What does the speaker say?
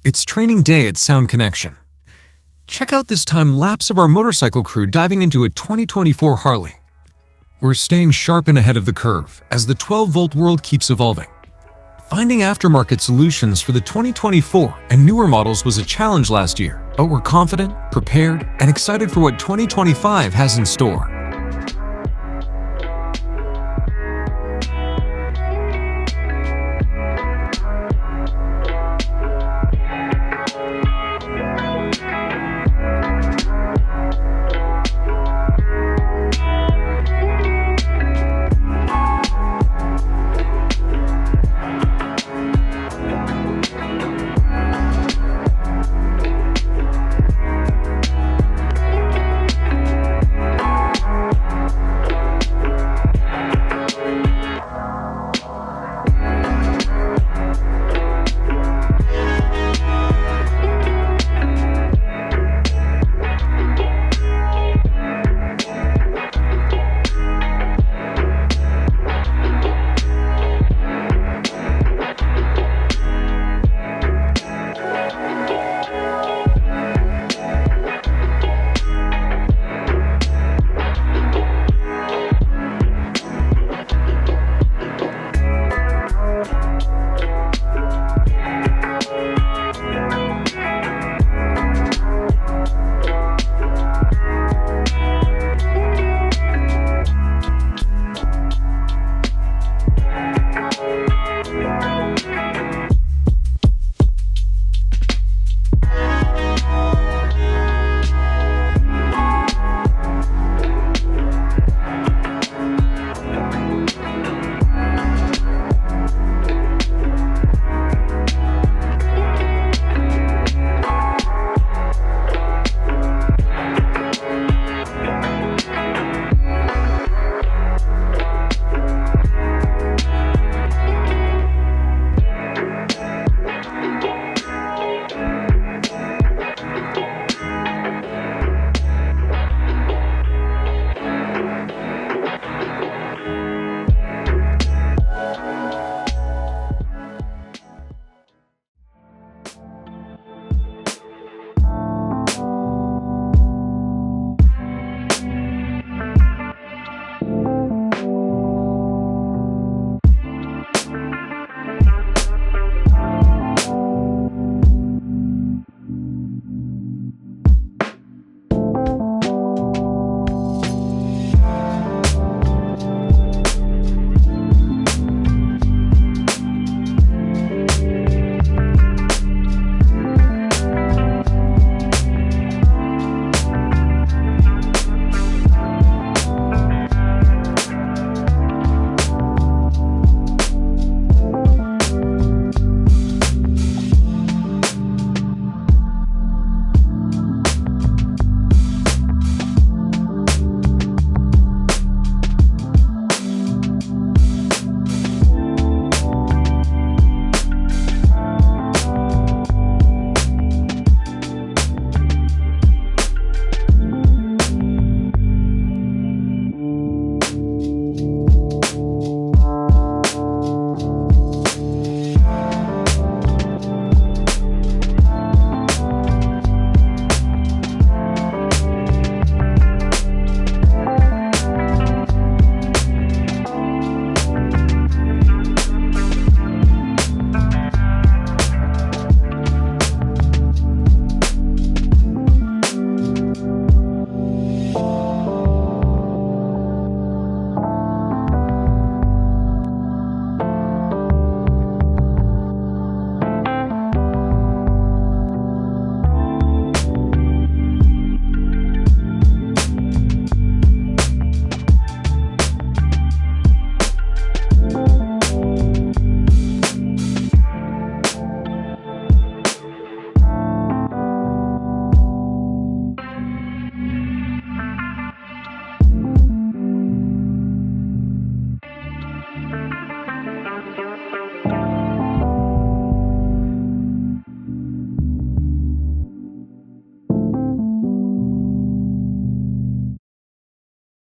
It's training day at Sound Connection. Check out this time-lapse of our motorcycle crew diving into a 2024 Harley. We're staying sharp and ahead of the curve as the 12-volt world keeps evolving. Finding aftermarket solutions for the 2024 and newer models was a challenge last year, but we're confident, prepared, and excited for what 2025 has in store.